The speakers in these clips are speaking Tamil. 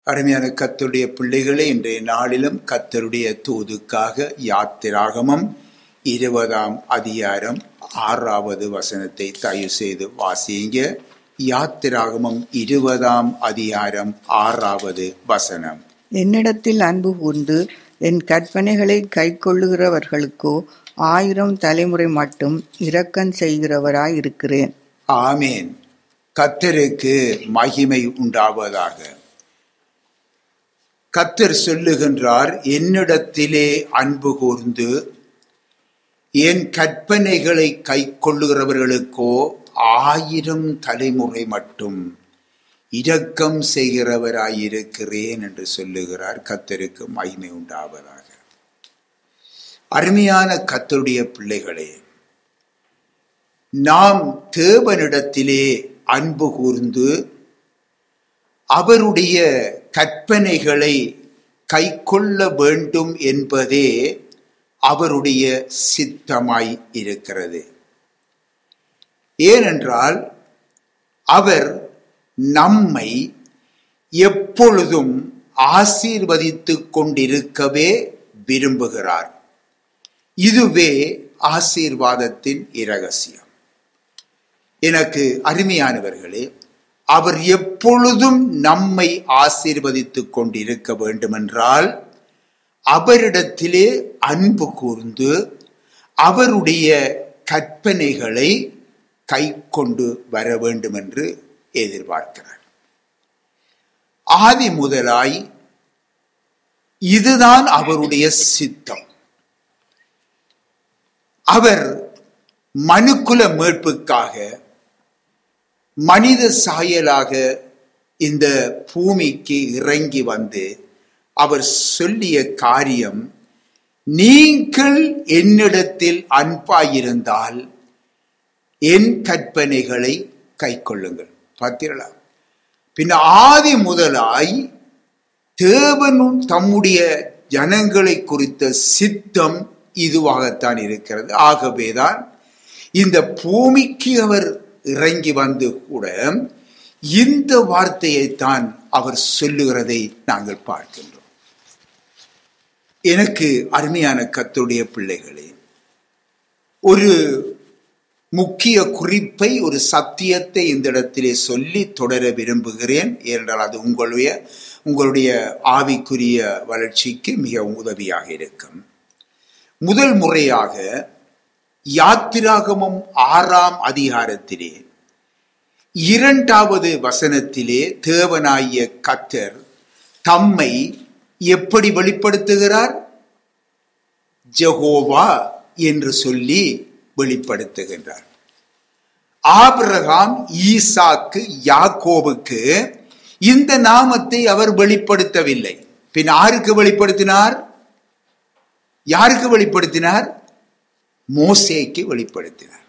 அருமையான கர்த்தருடைய பிள்ளைகளே, இன்றைய நாளிலும் கர்த்தருடைய தூதுக்காக யாத்திராகமம் 20ஆம் அதிகாரம் 6வது வசனத்தை தயவு செய்து வாசியுங்க. யாத்திராகமம் 20ஆம் அதிகாரம் 6வது வசனம். என்னிடத்தில் அன்பு கூர்ந்து என் கற்பனைகளை கைக்கொள்ளுகிறவர்களுக்கோ 1000 தலைமுறை மட்டும் இரக்கம் செய்கிறவராய் இருக்கிறேன். ஆமேன். கர்த்தருக்கு மகிமை உண்டாவதாக. கர்த்தர் சொல்லுகின்றார், என்னிடத்திலே அன்பு கூர்ந்து என் கற்பனைகளை கைக்கொள்ளுகிறவர்களுக்கோ 1000 தலைமுறை மட்டும் இரக்கம் செய்கிறவராயிருக்கிறேன் என்று சொல்லுகிறார். கர்த்தருக்கு மகிமை உண்டாவதாக. அருமையான கர்த்தருடைய பிள்ளைகளே, நாம் தேவனிடத்திலே அன்பு கூர்ந்து அவருடைய கற்பனைகளை கைக்கொள்ள வேண்டும் என்பதே அவருடைய சித்தமாய் இருக்கிறது. ஏனென்றால் அவர் நம்மை எப்பொழுதும் ஆசீர்வதித்துக் கொண்டிருக்கவே விரும்புகிறார். இதுவே ஆசீர்வாதத்தின் இரகசியம். எனக்கு அருமையானவர்களே, அவர் எப்பொழுதும் நம்மை ஆசீர்வதித்துக் கொண்டிருக்க வேண்டுமென்றால் அவரிடத்திலே அன்பு கூர்ந்து அவருடைய கற்பனைகளை கை கொண்டு வர வேண்டும் என்று எதிர்பார்க்கிறார். ஆதி முதலாய் இதுதான் அவருடைய சித்தம். அவர் மனுக்குல மீட்புக்காக மனித சாயலாக இந்த பூமிக்கு இறங்கி வந்து அவர் சொல்லிய காரியம், நீங்கள் என்னிடத்தில் அன்பாயிருந்தால் என் கற்பனைகளை கைக்கொள்ளுங்கள். பார்த்தீர்களா? பின் ஆதி முதலாய் தேவனும் தம்முடைய ஜனங்களை குறித்த சித்தம் இதுவாகத்தான் இருக்கிறது. ஆகவேதான் இந்த பூமிக்கு அவர் இறங்கி வந்து கூட இந்த வார்த்தையைத்தான் அவர் சொல்லுகிறதை நாங்கள் பார்க்கின்றோம். எனக்கு அருமையான கர்த்தருடைய பிள்ளைகளே, ஒரு முக்கிய குறிப்பை, ஒரு சத்தியத்தை இந்த இடத்திலே சொல்லி தொடர விரும்புகிறேன். ஏனென்றால் அது உங்களுடைய ஆவிக்குரிய வளர்ச்சிக்கு மிகவும் உதவியாக இருக்கும். முதல் முறையாக யாத்திராகமம் 6ஆம் அதிகாரத்திலே 2வது வசனத்திலே தேவனாகிய கர்த்தர் தம்மை எப்படி வெளிப்படுத்துகிறார்? யெகோவா என்று சொல்லி வெளிப்படுத்துகின்றார். ஆபிரகாம், ஈசாக்கு, யாக்கோபுக்கு இந்த நாமத்தை அவர் வெளிப்படுத்தவில்லை. பின் யாருக்கு வெளிப்படுத்தினார்? மோசேக்கு வெளிப்படுத்தினார்.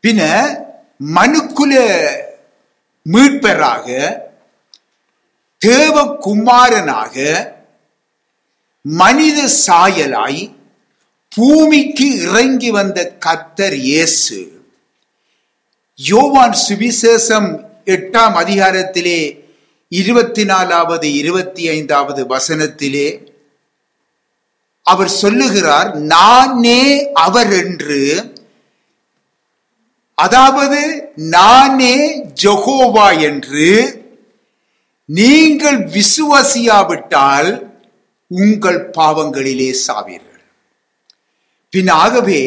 பின்ன மனுக்குல மீட்பராக, தேவகுமாரனாக, மனித சாயலாய் பூமிக்கு இறங்கி வந்த கர்த்தர் இயேசு யோவான் சுவிசேஷம் 8ஆம் அதிகாரத்திலே 24வது 25வது வசனத்திலே அவர் சொல்லுகிறார், நானே அவர் என்று. அதாவது நானே யெகோவா என்று நீங்கள் விசுவாசியாவிட்டால் உங்கள் பாவங்களிலே சாவீர்கள். பின் ஆகவே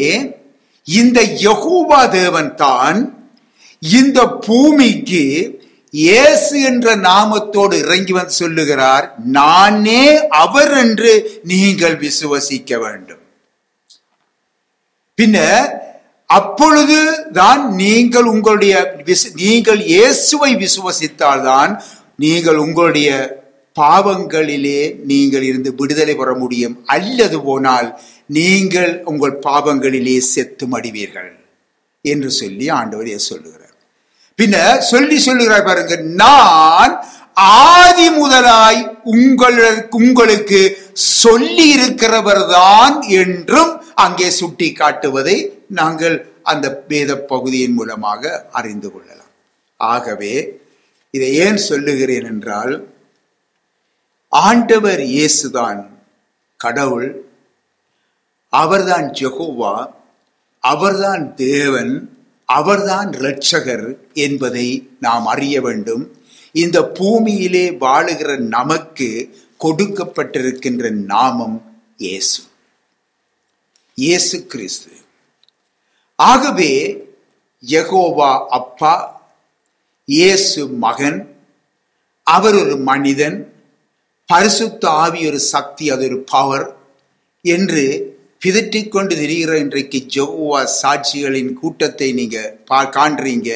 இந்த யெகோவா தேவன் தான் இந்த பூமிக்கு இயேசு என்ற நாமத்தோடு இறங்கி வந்து சொல்லுகிறார், நானே அவர் என்று நீங்கள் விசுவசிக்க வேண்டும். பின்ன அப்பொழுது தான் நீங்கள் இயேசுவை விசுவசித்தால்தான் நீங்கள் உங்களுடைய பாவங்களிலே நீங்கள் இருந்து விடுதலை பெற முடியும். அல்லது போனால் நீங்கள் உங்கள் பாவங்களிலே செத்து மடிவீர்கள் என்று சொல்லி ஆண்டவர் சொல்லுகிறார். பின்ன சொல்லுகிறார் பாருங்க, நான் ஆதி முதலாய் உங்களுக்கு சொல்லி இருக்கிறவர் தான் என்றும் அங்கே சுட்டி காட்டுவதை நாங்கள் அந்த வேத பகுதியின் மூலமாக அறிந்து கொள்ளலாம். ஆகவே இதை ஏன் சொல்லுகிறேன் என்றால், ஆண்டவர் இயேசுதான் கடவுள், அவர்தான் யெகோவா, அவர்தான் தேவன், அவர்தான் இரட்சகர் என்பதை நாம் அறிய வேண்டும். இந்த பூமியிலே வாழுகிற நமக்கு கொடுக்கப்பட்டிருக்கின்ற நாமம் இயேசு, இயேசு கிறிஸ்து. ஆகவே யெகோவா அப்பா, இயேசு மகன், அவர் ஒரு மனிதன், பரிசுத்த ஆவி ஒரு சக்தி, அது ஒரு பவர் என்று பிதற்றிக் கொண்டு திரிகிற இன்றைக்கு யெகோவா சாட்சிகளின் கூட்டத்தை நீங்க காண்றீங்க.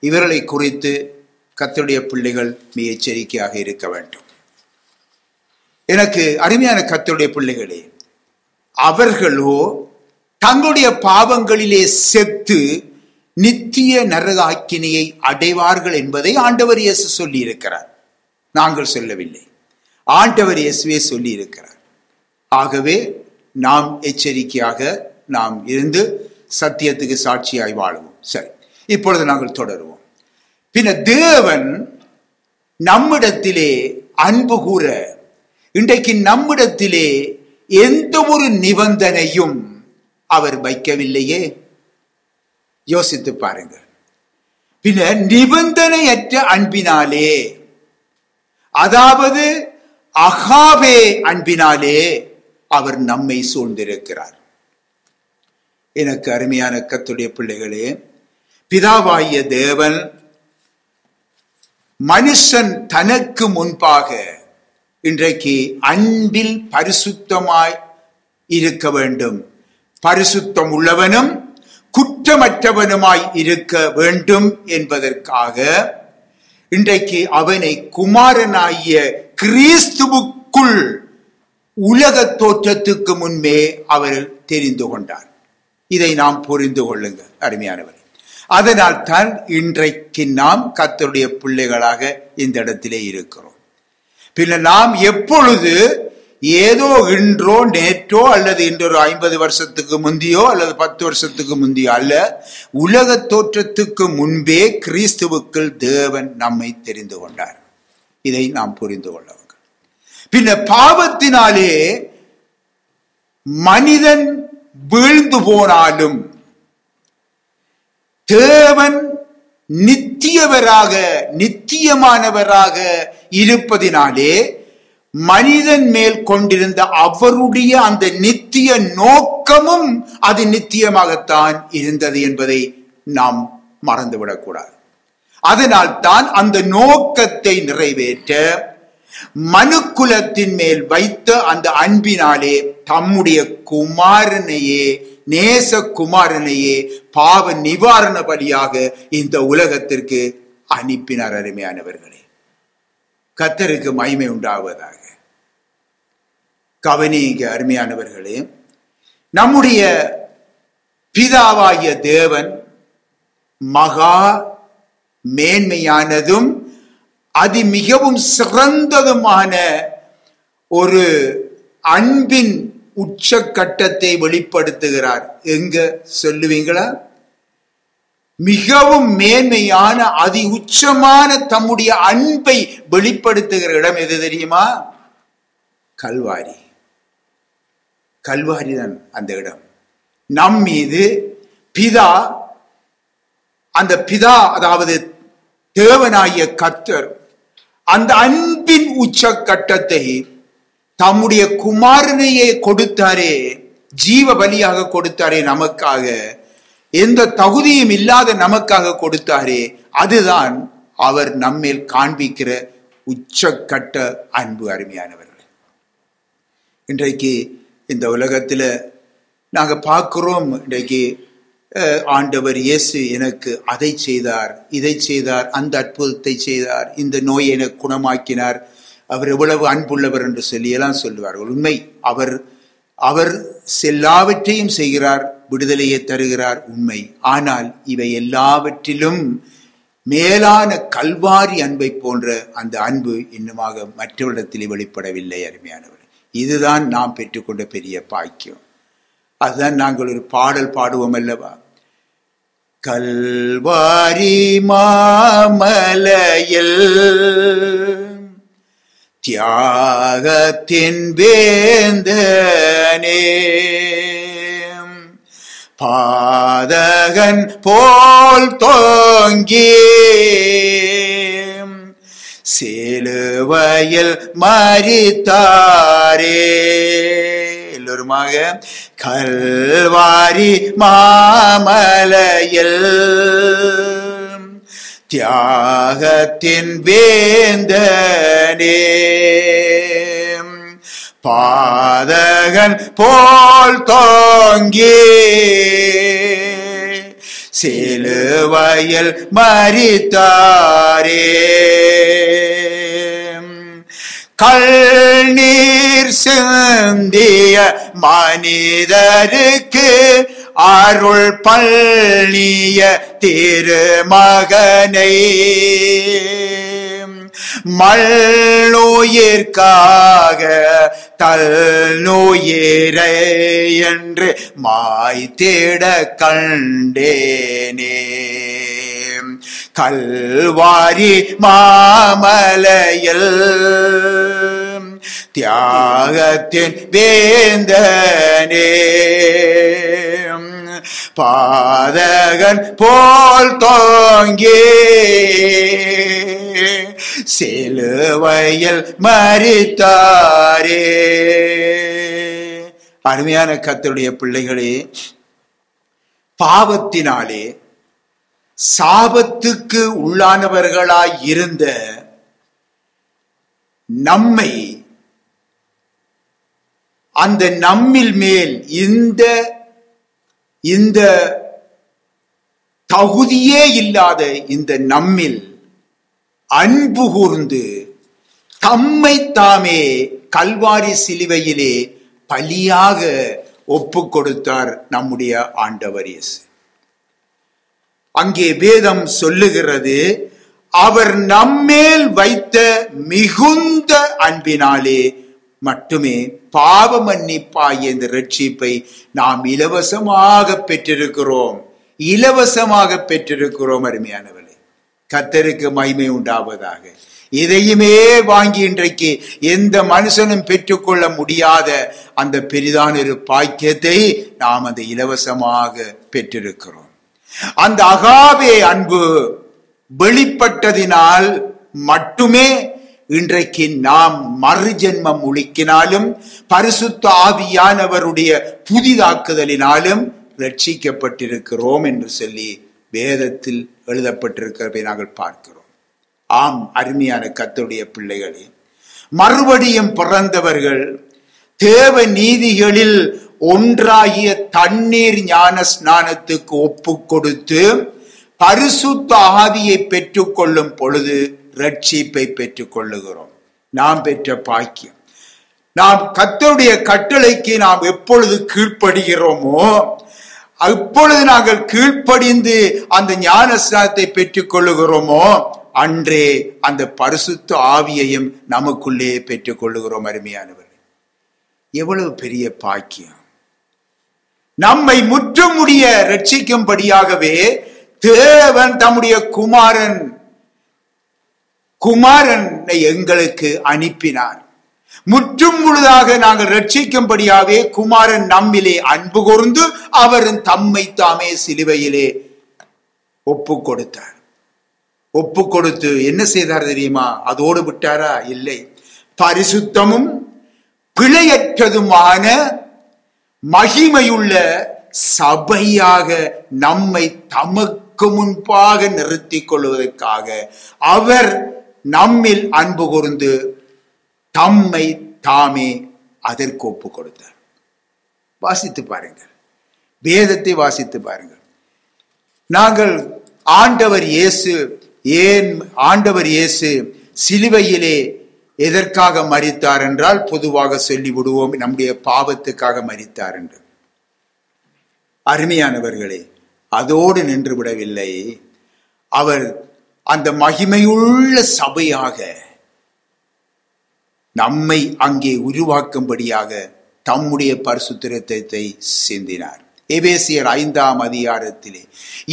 இவர்களை குறித்து கர்த்தருடைய பிள்ளைகள் மிக எச்சரிக்கையாக இருக்க வேண்டும். எனக்கு அருமையான கர்த்தருடைய பிள்ளைகளே, அவர்களோ தங்களுடைய பாவங்களிலே செத்து நித்திய நரக ஆக்கினையை அடைவார்கள் என்பதை ஆண்டவர் இயேசு சொல்லி இருக்கிறார். நாங்கள் சொல்லவில்லை, ஆண்டவர் இயேசுவே சொல்லி இருக்கிறார். ஆகவே நாம் எச்சரிக்கையாக நாம் இருந்து சத்தியத்துக்கு சாட்சியாய் வாழுவோம். சரி, இப்பொழுது நாங்கள் தொடருவோம். பின்ன தேவன் நம்மிடத்திலே அன்பு கூற இன்றைக்கு நம்மிடத்திலே எந்த ஒரு நிபந்தனையும் அவர் வைக்கவில்லையே. யோசித்து பாருங்கள். பின்ன நிபந்தனையற்ற அன்பினாலே, அதாவது அகாபே அன்பினாலே அவர் நம்மை சூழ்ந்திருக்கிறார். எனக்கு அருமையான கர்த்தருடைய பிள்ளைகளே, பிதாவாகிய தேவன் மனுஷன் தனக்கு முன்பாக இன்றைக்கு அன்பில் பரிசுத்தமாய் இருக்க வேண்டும், பரிசுத்தம் உள்ளவனும் குற்றமற்றவனுமாய் இருக்க வேண்டும் என்பதற்காக இன்றைக்கு அவனை குமாரனாகிய கிறிஸ்துவுக்குள் உலக தோற்றத்துக்கு முன்பே அவர் தெரிந்து கொண்டார். இதை நாம் புரிந்து கொள்ளுங்க அருமையானவர். அதனால் தான் இன்றைக்கு நாம் கர்த்தருடைய பிள்ளைகளாக இந்த இடத்திலே இருக்கிறோம். பின்ன நாம் எப்பொழுது ஏதோ இன்றோ நேற்றோ அல்லது இன்றொரு 50 வருஷத்துக்கு முந்தியோ அல்லது 10 வருஷத்துக்கு முந்தியோ அல்ல, உலக தோற்றத்துக்கு முன்பே கிறிஸ்துவுக்குள் தேவன் நம்மை தெரிந்து கொண்டார். இதை நாம் புரிந்து கொள்ள. பின்ன பாவத்தினாலே மனிதன் வீழ்ந்து போனாலும் தேவன் நித்தியவராக நித்தியமானவராக இருப்பதினாலே மனிதன் மேல் கொண்டிருந்த அவருடைய அந்த நித்திய நோக்கமும் அது நித்தியமாகத்தான் இருந்தது என்பதை நாம் மறந்துவிடக்கூடாது. அதனால் தான் அந்த நோக்கத்தை நிறைவேற்ற மனுக்குலத்தின் மேல் வைத்த அந்த அன்பினாலே தம்முடைய குமாரனையே, நேச குமாரனையே பாவ நிவாரண பலியாக இந்த உலகத்திற்கு அனுப்பினார். அருமையானவர்களே, கர்த்தருக்கு மகிமை உண்டாவதாக. கவனிங்க அருமையானவர்களே, நம்முடைய பிதாவாகிய தேவன் மகா மேன்மையானதும் அது மிகவும் சிறந்ததுமான ஒரு அன்பின் உச்சக்கட்டத்தை வெளிப்படுத்துகிறார். எங்க சொல்லுவீங்களா? மிகவும் மேன்மையான அதி உச்சமான தம்முடைய அன்பை வெளிப்படுத்துகிற இடம் எது தெரியுமா? கல்வாரி. கல்வாரி தான் அந்த இடம். நம் மீது பிதா, அந்த பிதா அதாவது தேவனாகிய கர்த்தர் அந்த அன்பின் உச்சக்கட்டத்தை தம்முடைய குமாரனையே கொடுத்தாரே, ஜீவ பலியாக கொடுத்தாரே, நமக்காக எந்த தகுதியும் இல்லாத நமக்காக கொடுத்தாரே, அதுதான் அவர் நம்மேல் காண்பிக்கிற உச்சக்கட்ட அன்பு. அருமையானவர்கள், இன்றைக்கு இந்த உலகத்துல நாங்க பார்க்கிறோம், இன்றைக்கு ஆண்டவர் இயேசு எனக்கு அதை செய்தார், இதை செய்தார், அந்த அற்புதத்தை செய்தார், இந்த நோயை எனக்கு குணமாக்கினார், அவர் எவ்வளவு அன்புள்ளவர் என்று சொல்லி எல்லாம் சொல்லுவார்கள். உண்மை, அவர் எல்லாவற்றையும் செய்கிறார், விடுதலையை தருகிறார், உண்மை. ஆனால் இவை எல்லாவற்றிலும் மேலான கல்வாரி அன்பை போன்ற அந்த அன்பு இன்னுமாக மற்றவரிடத்திலே வெளிப்படவில்லை. அருமையானவர், இதுதான் நாம் பெற்றுக்கொண்ட பெரிய பாக்கியம். அதுதான் நாங்கள் ஒரு பாடல் பாடுவோம் அல்லவா? கல்வாரி மாமலையில் தியாகத்தின் வேந்தனே, பாதகன் போல் தோங்கி சிலுவையில் மரித்தாரே. எல்லோருமாக கல்வாரி மாமலையில் தியாகத்தின் வேந்தனே, பாதகன் போல் தோங்கி சிலுவையில் மரித்தாரே. கல்நீர் சிந்திய மனிதருக்கு அருள் பள்ளிய திருமகனை, மல்நோயிற்காக தல்நோயிரை என்று மாய்த்திட கண்டேனே. கல்வாரி மாமலையில் தியாகத்தின் வேந்தனே, பாதகன் போல் தோங்கி சிலுவையில் மரித்தாரே. அருமையான கர்த்தருடைய பிள்ளைகளே, பாவத்தினாலே சாபத்துக்கு உள்ளானவர்களாய் இருந்த நம்மை அந்த நம்மில் மேல் இந்த தகுதியே இல்லாத இந்த நம்மில் அன்பு கூர்ந்து தம்மை தாமே கல்வாரி சிலுவையிலே பலியாக ஒப்பு கொடுத்தார் நம்முடைய ஆண்டவர் இயேசு. அங்கே வேதம் சொல்லுகிறது, அவர் நம்மேல் வைத்த மிகுந்த அன்பினாலே மட்டுமே பாவ மன்னிப்பாகிய இந்த ரட்சிப்பை நாம் இலவசமாக பெற்றிருக்கிறோம். இலவசமாக பெற்றிருக்கிறோம். அருமையானவர்களே, கர்த்தருக்கு மகிமை உண்டாவதாக. இதையுமே வாங்கி இன்றைக்கு எந்த மனுஷனும் பெற்றுக்கொள்ள முடியாத அந்த பெரிதான ஒரு பாக்கியத்தை நாம் அந்த இலவசமாக பெற்றிருக்கிறோம். அந்த அகாவே அன்பு வெளிப்பட்டதினால் மட்டுமே இன்றைக்கு நாம் மறுஜென்மம் ஒழிக்கினாலும் பரிசுத்த ஆவியானவருடைய புதிதாக்குதலினாலும் ரட்சிக்கப்பட்டிருக்கிறோம் என்று சொல்லி வேதத்தில் எழுதப்பட்டிருக்கிறதை நாங்கள் பார்க்கிறோம். ஆம், அருமையான கர்த்தருடைய பிள்ளைகளே, மறுபடியும் பிறந்தவர்கள் தேவ நீதிகளில் ஒன்றாகிய தண்ணீர் ஞான ஸ்நானத்துக்கு ஒப்பு கொடுத்து பரிசுத்த ஆவியை பெற்றுக் கொள்ளும் பொழுது ரட்சிப்பை பெற்றுக் கொள்ளுகிறோம். நாம் பெற்ற பாக்கியம். நாம் கர்த்தருடைய கட்டளைக்கு நாம் எப்பொழுது கீழ்ப்படுகிறோமோ அப்பொழுது நாங்கள் கீழ்ப்படிந்து அந்த ஞான ஸ்நானத்தை பெற்றுக் கொள்ளுகிறோமோ அன்றே அந்த பரிசுத்த ஆவியையும் நமக்குள்ளே பெற்றுக் கொள்ளுகிறோம். அருமையானவர்கள், எவ்வளவு பெரிய பாக்கியம்! நம்மை முற்றுமுடிய ரட்சிக்கும்படியாகவே தேவன் தம்முடைய குமாரனை எங்களுக்கு அனுப்பினார். முற்றும் முழுதாக நாங்கள் ரட்சிக்கும்படியாகவே குமாரன் நம்மிலே அன்பு கூர்ந்து அவரின் தம்மை தாமே சிலுவையிலே ஒப்பு கொடுத்தார். ஒப்பு கொடுத்து என்ன செய்தார் தெரியுமா? அதோடு விட்டாரா? இல்லை. பரிசுத்தமும் பிழையற்றதுமான மகிமையுள்ள சபையாக நம்மை தமக்கு முன்பாக நிறுத்திக் கொள்வதற்காக அவர் நம்மில் அன்பு கூர்ந்து தம்மை தாமே அதற்கு ஒப்பு கொடுத்தார். வாசித்து பாருங்கள், வேதத்தை வாசித்து பாருங்கள். நாங்கள் ஆண்டவர் இயேசு சிலுவையிலே எதற்காக மரித்தார் என்றால், பொதுவாக சொல்லிவிடுவோம், நம்முடைய பாவத்துக்காக மரித்தார் என்று. அருமையானவர்களே, அதோடு நின்று விடவில்லை. அவர் அந்த மகிமையுள்ள சபையாக நம்மை அங்கே உருவாக்கும்படியாக தம்முடைய பரிசுத்த இரத்தத்தை சிந்தினார். எபேசியர் 5ஆம் அதிகாரத்திலே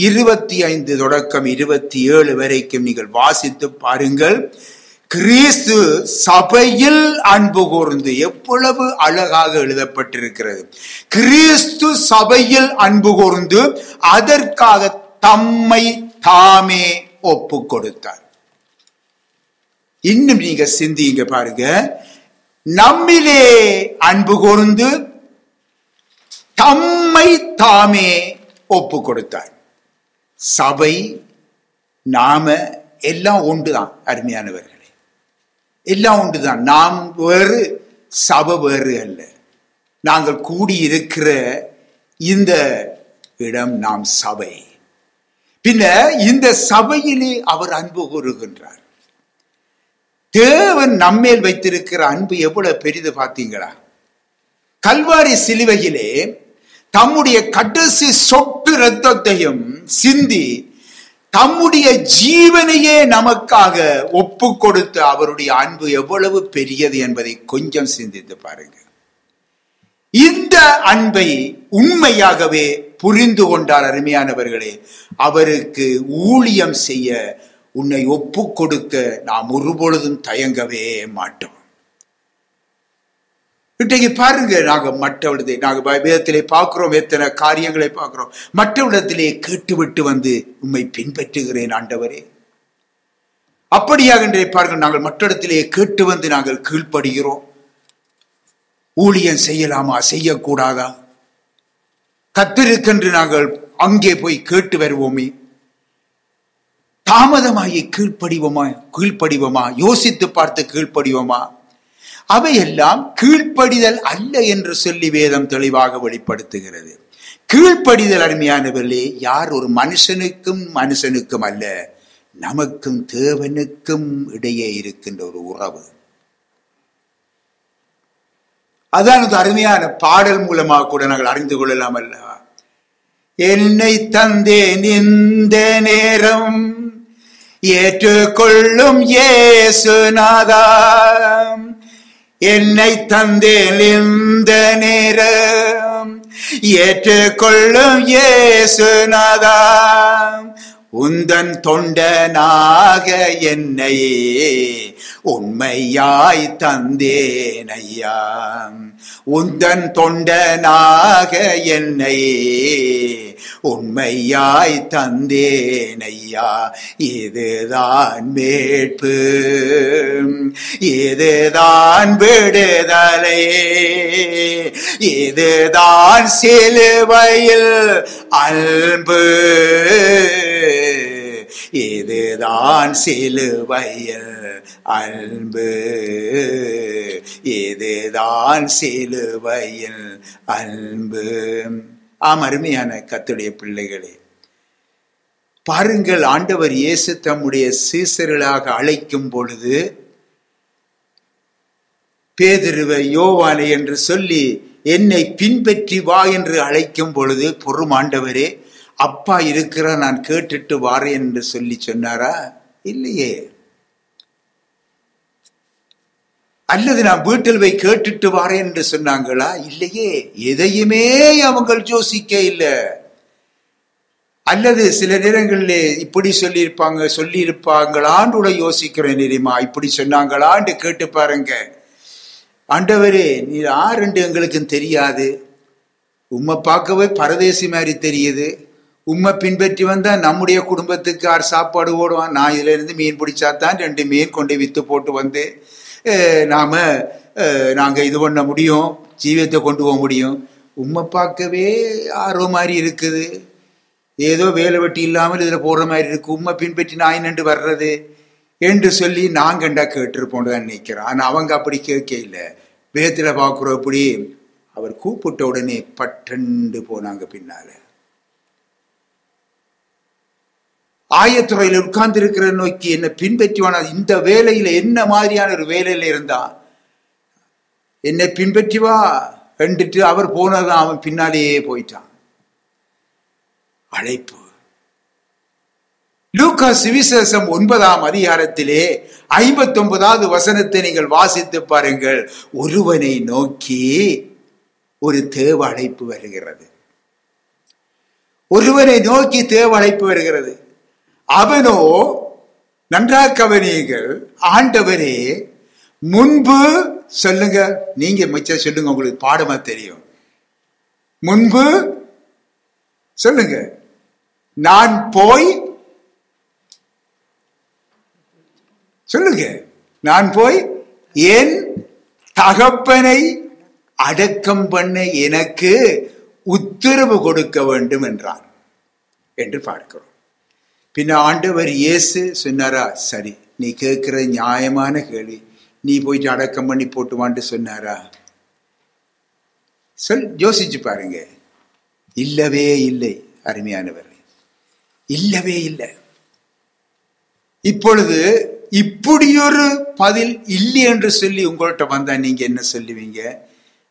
25 தொடக்கம் 27 வரைக்கும் நீங்கள் வாசித்து பாருங்கள். கிறிஸ்து சபையில் அன்பு கூர்ந்து, எவ்வளவு அழகாக எழுதப்பட்டிருக்கிறது. கிறிஸ்து சபையில் அன்பு கூர்ந்து அதற்காக தம்மை தாமே ஒப்பு கொடுத்தார். இன்னும் நீங்க சிந்திங்க பாருங்க, நம்மிலே அன்பு கூர்ந்து தம்மை தாமே ஒப்பு கொடுத்தார். சபை, நாம எல்லாம் ஒன்றுதான் அருமையானவர்களே, எல்லாம் ஒன்றுதான். நாம் வேறு, சபை வேறு அல்ல. நாங்கள் கூடியிருக்கிற இந்த இடம் நாம் சபை. பின்ன இந்த சபையிலே அவர் அன்பு கூறுகின்றார். தேவன் நம்மேல் வைத்திருக்கிற அன்பு எவ்வளவு பெரிது பார்த்தீங்களா? கல்வாரி சிலுவையிலே தம்முடைய கடைசி சொட்டு இரத்தத்தையும் சிந்தி தம்முடைய ஜீவனையே நமக்காக ஒப்பு கொடுத்த அவருடைய அன்பு எவ்வளவு பெரியது என்பதை கொஞ்சம் சிந்தித்து பாருங்க. இந்த அன்பை உண்மையாகவே புரிந்து கொண்டார் அருமையானவர்களே, அவருக்கு ஊழியம் செய்ய, உன்னை ஒப்பு கொடுக்க நாம் ஒருபொழுதும் தயங்கவே மாட்டோம். இன்றைக்கு பாருங்க, நாங்க வேதத்திலே பார்க்கிறோம், எத்தனை காரியங்களை பார்க்கிறோம். மற்றவிடத்திலே கேட்டுவிட்டு வந்து உம்மை பின்பற்றுகிறேன் ஆண்டவரே. அப்படியாக பாருங்கள், நாங்கள் மற்ற இடத்திலே கேட்டு வந்து நாங்கள் கீழ்ப்படுகிறோம். ஊழியம் செய்யலாமா, செய்யக்கூடாதா, கத்திருக்கென்று நாங்கள் அங்கே போய் கேட்டு வருவோமே. தாமதமாகி கீழ்ப்படிவோமா, யோசித்து பார்த்து கீழ்ப்படிவோமா? அவையெல்லாம் கீழ்ப்படிதல் அல்ல என்று சொல்லி வேதம் தெளிவாக வெளிப்படுத்துகிறது. கீழ்ப்படிதல் அருமையானவர்களே, யார் ஒரு மனுஷனுக்கும் அல்ல, நமக்கும் தேவனுக்கும் இடையே இருக்கின்ற ஒரு உறவு. அதான் அருமையான பாடல் மூலமாக கூட நாங்கள் அறிந்து கொள்ளலாம் அல்லவா? என்னை தந்தேன் இந்த நேரம், ஏற்றுக்கொள்ளும் இயேசுநாதா. என்னை தந்தேன் இந்த நேரம், ஏற்றுக்கொள்ளும் இயேசுநாதா. உந்தன் தொண்டனாக என்னை உண்மையாய் தந்தேன் ஐயா. உந்தன் தொண்டனாக என்னை உண்மையாய் தந்தேன் ஐயா. இதுதான் மீட்பு, இதுதான் விடுதலை, இதுதான் சிலுவையில் அன்பு, இதுதான் சிலுவையில் அன்பு, இதுதான் சிலுவையில் அன்பு. ஆம் அருமையான கர்த்தருடைய பிள்ளைகளே, பாருங்கள், ஆண்டவர் இயேசு தம்முடைய சீசர்களாக அழைக்கும் பொழுது பேதுருவை, யோவானை என்று சொல்லி என்னை பின்பற்றி வா என்று அழைக்கும் பொழுது, பொறும் ஆண்டவரே, அப்பா இருக்கிற, நான் கேட்டுட்டு வாரேன் என்று சொல்லி சொன்னாரா? இல்லையே. அல்லது நான் வீட்டில் போய் கேட்டுட்டு வாரேன் என்று சொன்னாங்களா? இல்லையே. எதையுமே அவங்க யோசிக்க இல்லை. அல்லது சில நேரங்களில் இப்படி சொல்லியிருப்பாங்களான்னு கூட யோசிக்கிறேன். தெரியுமா, இப்படி சொன்னாங்களான்னு கேட்டு பாருங்க. ஆண்டவரே, நீ யாருண்டு எங்களுக்கும் தெரியாது, உம்மை பார்க்கவே பரதேசி மாதிரி தெரியுது, உம்மை பின்பற்றி வந்தா நம்முடைய குடும்பத்துக்கு யார் சாப்பாடு ஓடுவான்? நான் இதுல இருந்து மீன் பிடிச்சாதான் 2 மீன் கொண்டு வித்து போட்டு வந்து நாங்க இது பண்ண முடியும், ஜீவியத்தை கொண்டு போக முடியும். உம்மை பார்க்கவே ஆர்வம் மாதிரி இருக்குது, ஏதோ வேலை வெட்டி இல்லாமல் இதுல போடுற மாதிரி இருக்கு, உம்மை பின்பற்றி நான் என்னண்டு வர்றது என்று சொல்லி நாங்கண்டா கேட்டிருப்போம் தான் நினைக்கிறேன். ஆனா அவங்க அப்படி கேட்க இல்லை. வேதத்துல பார்க்குறோம், அப்படி அவர் கூப்பிட்ட உடனே பட்டண்டு போனாங்க. பின்னால ஆயத்துறையில் உட்கார்ந்து இருக்கிற நோக்கி என்ன பின்பற்றுவான, இந்த வேலையில என்ன மாதிரியான ஒரு வேலையில இருந்தா என்னை பின்பற்றி வா என்றுட்டு அவர் போனதான் அவன் பின்னாலேயே போயிட்டான். அழைப்பு. லூக்கா சுவிசேஷம் 9ஆம் அதிகாரத்திலே 59வது வசனத்தை நீங்கள் வாசித்து பாருங்கள். ஒருவனை நோக்கி ஒரு தேவ அழைப்பு வருகிறது. ஒருவனை நோக்கி தேவ அழைப்பு வருகிறது. அவனோ நன்றாக கவனியுங்கள். ஆண்டவரே முன்பு சொல்லுங்க, நீங்க மிச்சம் சொல்லுங்க, உங்களுக்கு பாடமா தெரியும். முன்பு சொல்லுங்க, நான் போய் சொல்லுங்க, நான் போய் என் தகப்பனை அடக்கம் பண்ண எனக்கு உத்தரவு கொடுக்க வேண்டும் என்றான் என்று பார்க்கிறோம். பின்ன ஆண்டவர் இயேசு சொன்னாரா, சரி நீ கேட்கிற நியாயமான கேள்வி, நீ போயிட்டு அடக்கம் பண்ணி போட்டுவான்ட்டு சொன்னாரா? யோசிச்சு பாருங்க. இல்லவே இல்லை அருமையானவர்களே, இல்லவே இல்லை. இப்பொழுது இப்படியொரு பதில் இல்லை என்று சொல்லி உங்கள்கிட்ட வந்தா நீங்க என்ன சொல்லுவீங்க?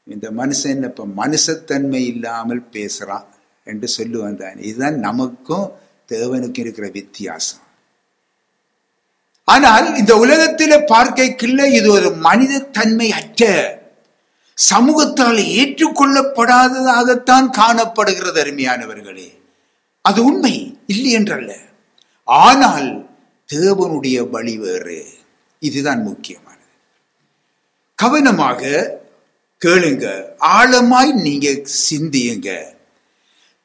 இந்த மனுஷன் இப்ப மனுஷத்தன்மை இல்லாமல் பேசுறான் என்று சொல்லுவான் தான். இதுதான் நமக்கும் தேவனுக்கும் இருக்கிற வித்தியாசம். ஆனால் இந்த உலகத்தில பார்க்கைக்குள்ள இது ஒரு மனித தன்மை அற்ற, சமூகத்தால் ஏற்றுக்கொள்ளப்படாததாகத்தான் காணப்படுகிறது அருமையானவர்களே. அது உண்மை, இல்லை என்றல்ல. ஆனால் தேவனுடைய வழி வேறு. இதுதான் முக்கியமானது. கவனமாக கேளுங்க, ஆழமாய் நீங்க சிந்தியுங்க.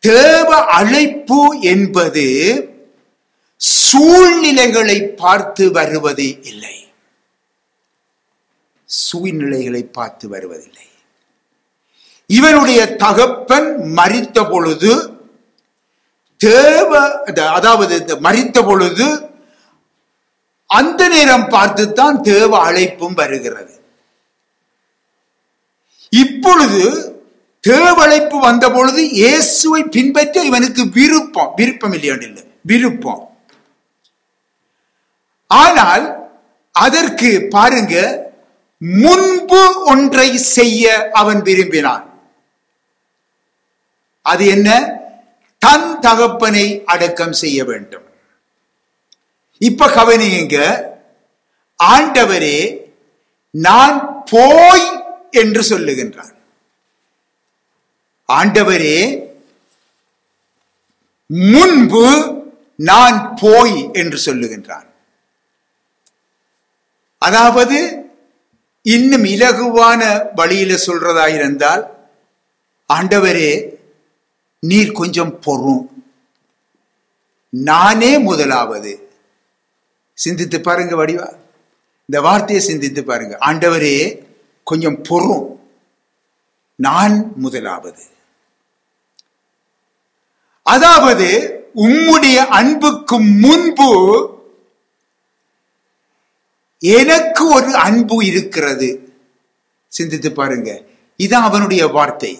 தேவ அழைப்பு என்பது சூழ்நிலைகளை பார்த்து வருவது இல்லை, சூழ்நிலைகளை பார்த்து வருவதில்லை. இவனுடைய தகப்பன் மரித்த பொழுது அதாவது மரித்த பொழுது அந்த நேரம் பார்த்துத்தான் தேவ அழைப்பும் வருகிறது. இப்பொழுது தேவ அழைப்பு வந்த பொழுது இயேசுவை பின்பற்ற இவனுக்கு விருப்பம் இல்லையா? விருப்பம். ஆனால் அதற்கு பாருங்க, முன்பு ஒன்றை செய்ய அவன் விரும்பினான். அது என்ன? தன் தகப்பனை அடக்கம் செய்ய வேண்டும். இப்ப கவனியுங்க, ஆண்டவரே நான் போய் என்று சொல்லுகின்றான். ஆண்டவரே முன்பு நான் போய் என்று சொல்லுகின்றான். அதாவது இன்னும் இலகுவான வழியில சொல்றதாயிருந்தால், ஆண்டவரே நீர் கொஞ்சம் பொறும், நானே முதலாவது. சிந்தித்து பாருங்க வடிவா, இந்த வார்த்தையை சிந்தித்து பாருங்க. ஆண்டவரே கொஞ்சம் பொறும், நான் முதலாவது. அதாவது உம்முடைய அன்புக்கு முன்பு எனக்கு ஒரு அன்பு இருக்கிறது. சிந்தித்து பாருங்க, இதான் அவனுடைய வார்த்தை.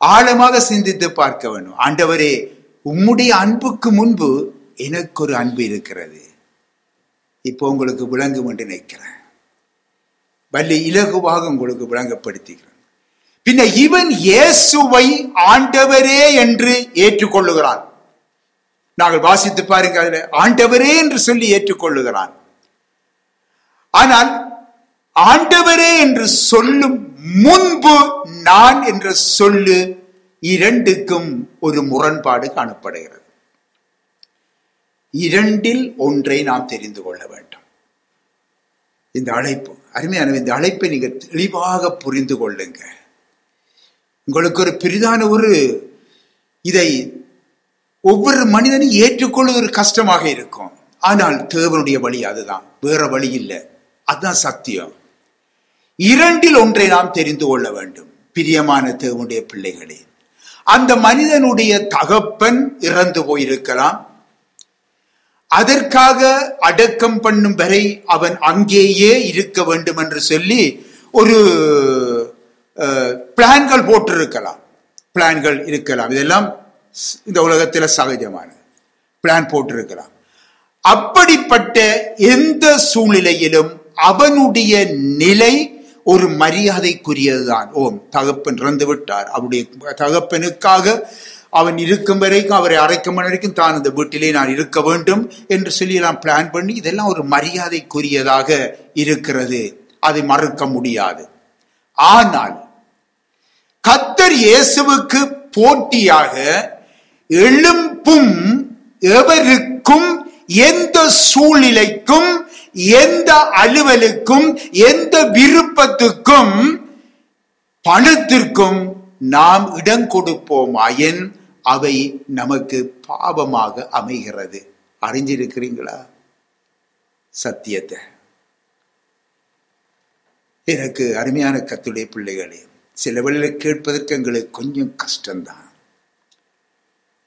ஆழமாக சிந்தித்து பார்க்க வேண்டும். ஆண்டவரே உம்முடைய அன்புக்கு முன்பு எனக்கு ஒரு அன்பு இருக்கிறது. இப்போ உங்களுக்கு விளங்கும் என்று நினைக்கிறேன், வள்ளி இலகுவாக உங்களுக்கு விளங்கப்படுத்துகிறேன். பின்ன இவன் இயேசுவை ஆண்டவரே என்று ஏற்றுக்கொள்ளுகிறான். நாங்கள் வாசித்து பாருங்க, அதுல ஆண்டவரே என்று சொல்லி ஏற்றுக்கொள்ளுகிறான். ஆனால் ஆண்டவரே என்று சொல்லும் முன்பு நான் என்ற சொல்லு, இரண்டுக்கும் ஒரு முரண்பாடு காணப்படுகிறது. இரண்டில் ஒன்றை நாம் தெரிந்து கொள்ள வேண்டும். இந்த அழைப்பு அருமையான, இந்த அழைப்பை நீங்க தெளிவாக புரிந்து கொள்ளுங்க. உங்களுக்கு ஒரு பெரிதான ஒரு இதை ஒவ்வொரு மனிதனும் ஏற்றுக்கொள்வது கஷ்டமாக இருக்கும். ஆனால் தேவனுடைய வழி அதுதான், வேற வழி இல்லை. அதுதான் சத்தியம். இரண்டில் ஒன்றை நாம் தெரிந்து கொள்ள வேண்டும். பிரியமான தேவனுடைய பிள்ளைகளே, அந்த மனிதனுடைய தகப்பன் இறந்து போயிருக்கலாம். அதற்காக அடக்கம் பண்ணும் வரை அவன் அங்கேயே இருக்க வேண்டும் என்று சொல்லி ஒரு பிளான்கள் போட்டிருக்கலாம். பிளான்கள் இருக்கலாம், இதெல்லாம் இந்த உலகத்தில் சகஜமானது. பிளான் போட்டிருக்கலாம். அப்படிப்பட்ட எந்த சூழ்நிலையிலும் அவனுடைய நிலை ஒரு மரியாதைக்குரியதுதான். ஓம், தகப்பன் இறந்து விட்டார், அவருடைய தகப்பனுக்காக அவன் இருக்கும் வரைக்கும், அவரை அரைக்கும் வரைக்கும் தான் இந்த வீட்டிலே நான் இருக்க வேண்டும் என்று சொல்லி எல்லாம் பிளான் பண்ணி, இதெல்லாம் ஒரு மரியாதைக்குரியதாக இருக்கிறது, அதை மறுக்க முடியாது. ஆனால் கர்த்தர் இயேசுவுக்கு போட்டியாக எழும்பும் எவருக்கும் எந்த சூழ்நிலைக்கும், எந்த அலுவலுக்கும், எந்த விருப்பத்துக்கும், பணத்திற்கும் நாம் இடம் கொடுப்போமாயின் அவை நமக்கு பாவமாக அமைகிறது. அறிஞ்சிருக்கிறீங்களா சத்தியத்தை? எனக்கு அருமையான கர்த்தருடைய பிள்ளைகளே, சில வேளையில கேட்பதற்கு எங்களுக்கு கொஞ்சம் கஷ்டம்தான்,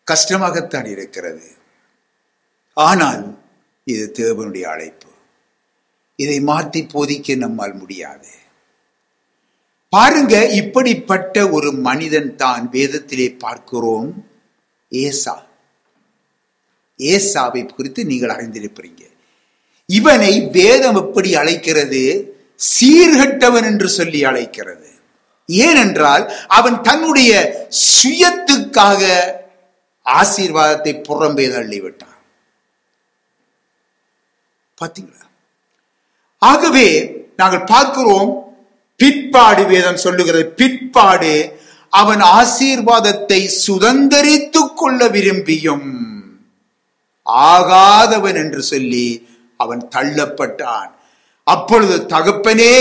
கஷ்டமாகத்தான் இருக்கிறது. ஆனால் இது தேவனுடைய அழைப்பு. இதை மாற்றி போதிக்க நம்மால் முடியாது. பாருங்க, இப்படிப்பட்ட ஒரு மனிதன் தான் வேதத்திலே பார்க்கிறோம். ஏசாவை குறித்து நீங்கள் அறிந்திருப்பீங்க. இவனை வேதம் எப்படி அழைக்கிறது? சீர்கெட்டவன் என்று சொல்லி அழைக்கிறது. ஏனென்றால் அவன் தன்னுடைய சுயத்துக்காக ஆசீர்வாதத்தை புறம்பே தள்ளிவிட்டான். பார்த்தீங்களா? ஆகவே நாங்கள் பார்க்கிறோம், பிற்பாடு வேதம் சொல்லுகிறது, பிற்பாடு அவன் ஆசீர்வாதத்தை சுதந்தரித்துக் கொள்ள விரும்பியும் ஆகாதவன் என்று சொல்லி அவன் தள்ளப்பட்டான். அப்பொழுது தகப்பனே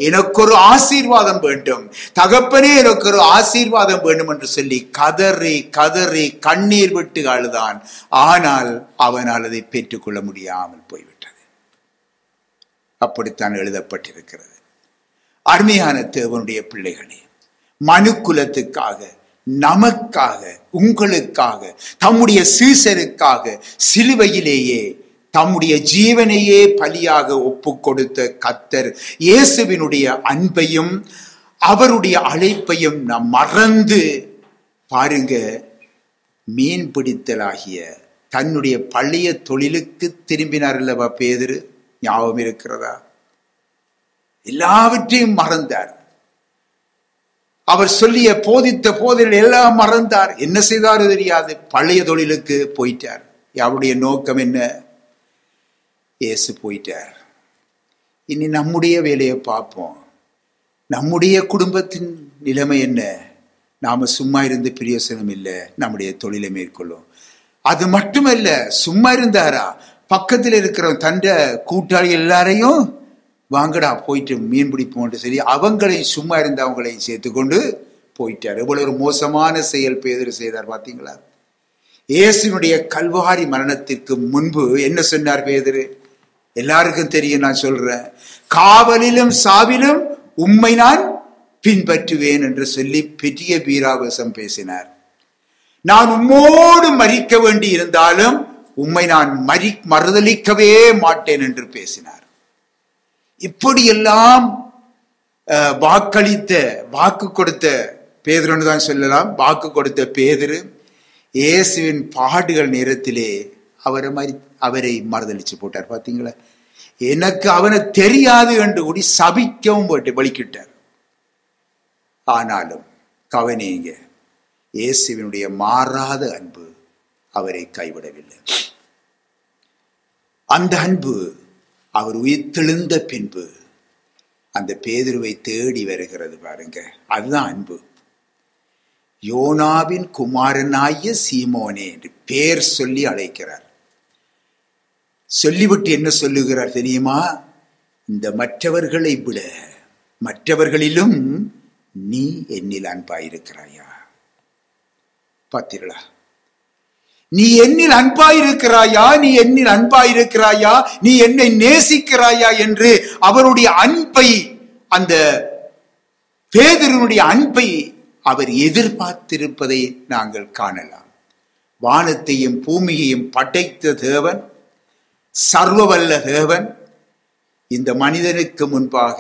எனக்கு ஒரு ஆசீர்வாதம் வேண்டும், தகப்பனே எனக்கு ஒரு ஆசீர்வாதம் வேண்டும் என்று சொல்லி கதறி கதறி கண்ணீர் விட்டு அழுதான். ஆனால் அவனால் அதை பெற்றுக்கொள்ள முடியாமல் போய்விட்டது. அப்படித்தான் எழுதப்பட்டிருக்கிறது. அருமையான தேவனுடைய பிள்ளைகளே, மனுக்குலத்துக்காக, நமக்காக, உங்களுக்காக, தம்முடைய சீசருக்காக சிலுவையிலேயே தம்முடைய ஜீவனையே பலியாக ஒப்பு கொடுத்த கர்த்தர் இயேசுவினுடைய அன்பையும் அவருடைய அழைப்பையும் நாம் மறந்து பாருங்க, மீன் பிடித்தலாகிய தன்னுடைய பழைய தொழிலுக்கு திரும்பினார் அல்லவா பேதுரு? ஞாபகம் இருக்கிறதா? எல்லாவற்றையும் மறந்தார். அவர் சொல்லிய போதித்த போதில் எல்லாம் மறந்தார். என்ன செய்தாரு தெரியாது, பழைய தொழிலுக்கு போயிட்டார். அவருடைய நோக்கம் என்ன? இயேசு போயிட்டார். இனி நம்முடைய வேலையை பார்ப்போம். நம்முடைய குடும்பத்தின் நிலைமை என்ன? நாம சும்மா இருந்து பிரயோசனம் இல்லை, நம்முடைய தொழிலை மேற்கொள்ளும். அது மட்டுமல்ல, சும்மா இருந்தாரா? பக்கத்தில் இருக்கிற தண்ட கூட்டாளி எல்லாரையும் வாங்கடா போயிட்டு மீன் பிடிப்போம் சரி, அவங்களையும் சும்மா இருந்த அவங்களையும் சேர்த்து கொண்டு போயிட்டார். எவ்வளவு ஒரு மோசமான செயல் பேதுரு செய்தார் பார்த்தீங்களா? இயேசுனுடைய கல்வாரி மரணத்திற்கு முன்பு என்ன சொன்னார் பேதுரு? எல்லாருக்கும் தெரியும், நான் சொல்றேன். காவலிலும் சாவிலும் உம்மை நான் பின்பற்றுவேன் என்று சொல்லி பெரிய வீராவேசம் பேசினார். நான் உம்மோடு மரிக்க வேண்டி இருந்தாலும் உம்மை நான் மறுதலிக்கவே மாட்டேன் என்று பேசினார். இப்படியெல்லாம் வாக்கு கொடுத்த பேதுருன்னு தான் சொல்லலாம். வாக்கு கொடுத்த பேதுரு இயேசுவின் பாடுகள் நேரத்திலே அவரை மறுதலிச்சு போட்டார். பார்த்தீங்களா? எனக்கு அவனை தெரியாது என்று கூடி சபிக்கவும் போட்டு வலிக்கிட்டார். ஆனாலும் கவனிங்க, இயேசுவினுடைய மாறாத அன்பு அவரை கைவிடவில்லை. அந்த அன்பு அவர் உயிர்த்தெழுந்த பின்பு அந்த பேதுருவை தேடி வருகிறது. பாருங்க, அதுதான் அன்பு. யோனாவின் குமாரனாகிய சீமோனே என்று பேர் சொல்லி அழைக்கிறார். சொல்லிவிட்டு என்ன சொல்லுகிறார் தெரியுமா? இந்த மற்றவர்களை விட மற்றவர்களிலும் நீ என்னில் அன்பாயிருக்கிறாயா? பார்த்தீர்களா? நீ என்னில் அன்பாயிருக்கிறாயா, நீ என்னில் அன்பாயிருக்கிறாயா, நீ என்னை நேசிக்கிறாயா என்று அவருடைய அன்பை, அந்த பேதுருவினுடைய அன்பை அவர் எதிர்பார்த்திருப்பதை நாங்கள் காணலாம். வானத்தையும் பூமியையும் படைத்த தேவன், சர்வவல்ல தேவன், இந்த மனிதனுக்கு முன்பாக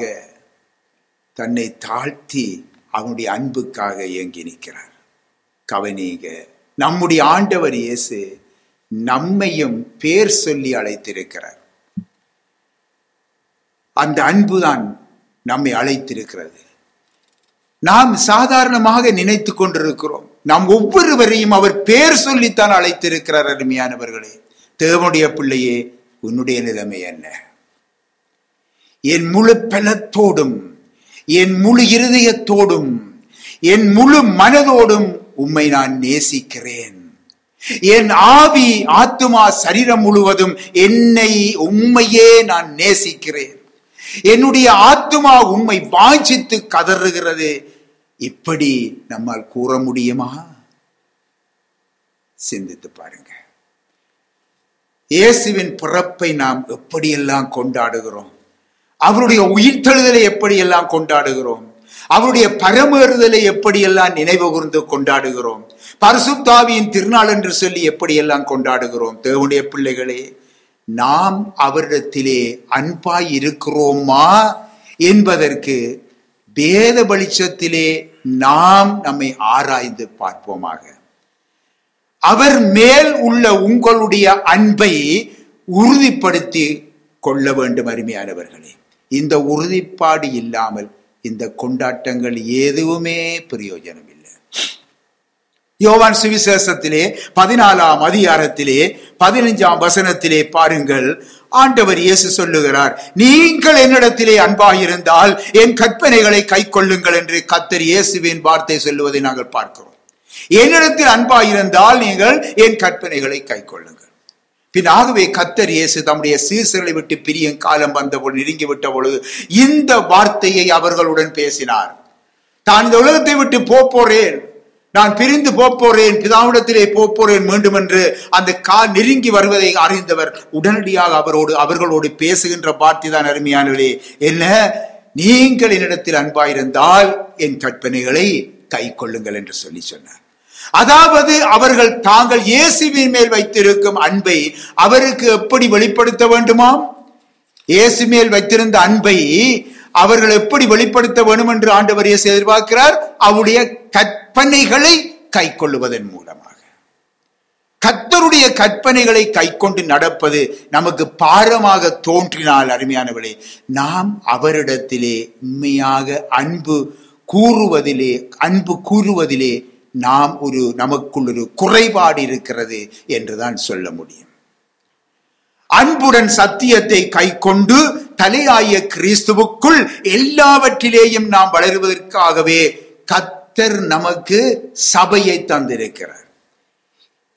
தன்னை தாழ்த்தி அவனுடைய அன்புக்காக இயங்கி நிற்கிறார். கவனிங்க, நம்முடைய ஆண்டவர் இயேசு நம்மையும் பேர் சொல்லி அழைத்திருக்கிறார். அந்த அன்புதான் நம்மை அழைத்திருக்கிறது. நாம் சாதாரணமாக நினைத்து கொண்டிருக்கிறோம். நாம் ஒவ்வொருவரையும் அவர் பேர் சொல்லித்தான் அழைத்திருக்கிறார். அருமையானவர்களே, தேவனுடைய பிள்ளையே, உன்னுடைய நிலைமை என்ன? என் முழு பலத்தோடும், என் முழு இருதயத்தோடும், என் முழு மனதோடும் உம்மை நான் நேசிக்கிறேன். என் ஆவி, ஆத்துமா, சரீரம் முழுவதும் உம்மையே நான் நேசிக்கிறேன். என்னுடைய ஆத்துமா உம்மை வாஞ்சித்து கதறுகிறது. இப்படி நம்மால் கூற முடியுமா? சிந்தித்து பாருங்க. இயேசுவின் பிறப்பை நாம் எப்படியெல்லாம் கொண்டாடுகிறோம், அவருடைய உயிர்த்தெழுதலை எப்படியெல்லாம் கொண்டாடுகிறோம், அவருடைய பரமேறுதலை எப்படியெல்லாம் நினைவு கூர்ந்து கொண்டாடுகிறோம், பரிசுத்த ஆவியின் திருநாள் என்று சொல்லி எப்படியெல்லாம் கொண்டாடுகிறோம். தேவனுடைய பிள்ளைகளே, நாம் அவரிடத்திலே அன்பாய் இருக்கிறோமா என்பதற்கு வேத வெளிச்சத்திலே நாம் நம்மை ஆராய்ந்து பார்ப்போமாக. அவர் மேல் உள்ள உங்களுடைய அன்பை உறுதிப்படுத்தி கொள்ள வேண்டும். அருமையானவர்களே, இந்த உறுதிப்பாடு இல்லாமல் இந்த கொண்டாட்டங்கள் எதுவுமே பிரயோஜனம் இல்லை. யோவான் சுவிசேஷத்திலே 14ஆம் அதிகாரத்திலே 15ஆம் வசனத்திலே பாருங்கள், ஆண்டவர் இயேசு சொல்லுகிறார், நீங்கள் என்னிடத்திலே அன்பாயிருந்தால் என் கற்பனைகளை கை கொள்ளுங்கள் என்று கர்த்தர் இயேசுவின் வார்த்தை சொல்லுவதை நாங்கள் பார்க்கிறோம். என்னிடத்தில் அன்பாயிருந்தால் நீங்கள் என் கற்பனைகளை கை கொள்ளுங்கள். பின்னாகவே கர்த்தர் இயேசு தம்முடைய சீசர்களை விட்டு பிரியும் காலம் வந்தபோது, நெருங்கி விட்ட பொழுது இந்த வார்த்தையை அவர்களுடன் பேசினார். தான் இந்த உலகத்தை விட்டு போறேன், நான் பிரிந்து போறேன், பிதாவிடத்திலே போறேன் மீண்டும் என்று அந்த நெருங்கி வருவதை அறிந்தவர் உடனடியாக அவர்களோடு பேசுகின்ற வார்த்தை தான் அருமையானவர்களே, என்ன, நீங்கள் என்னிடத்தில் அன்பாயிருந்தால் என் கற்பனைகளை கை கொள்ளுங்கள் என்று சொன்னார். அதாவது அவர்கள் தாங்கள் இயேசுவின் மேல் வைத்திருக்கும் அன்பை அவருக்கு எப்படி வெளிப்படுத்த வேண்டுமாம்? இயேசு மேல் வைத்திருந்த அன்பை அவர்கள் எப்படி வெளிப்படுத்த வேண்டும் என்று ஆண்டவர் இயேசு எதிர்பார்க்கிறார்? அவருடைய கற்பனைகளை கை கொள்ளுவதன் மூலமாக. கர்த்தருடைய கற்பனைகளை கை கொண்டு நடப்பது நமக்கு பாரமாக தோன்றினால், அருமையானவர்களே, நாம் அவரிடத்திலே உண்மையாக அன்பு கூறுவதிலே நமக்குள் ஒரு குறைபாடு இருக்கிறது என்றுதான் சொல்ல முடியும். அன்புடன் சத்தியத்தை கை கொண்டு தலையாய கிறிஸ்துவுக்குள் எல்லாவற்றிலேயும் நாம் வளருவதற்காகவே கர்த்தர் நமக்கு சபையை தந்திருக்கிறார்.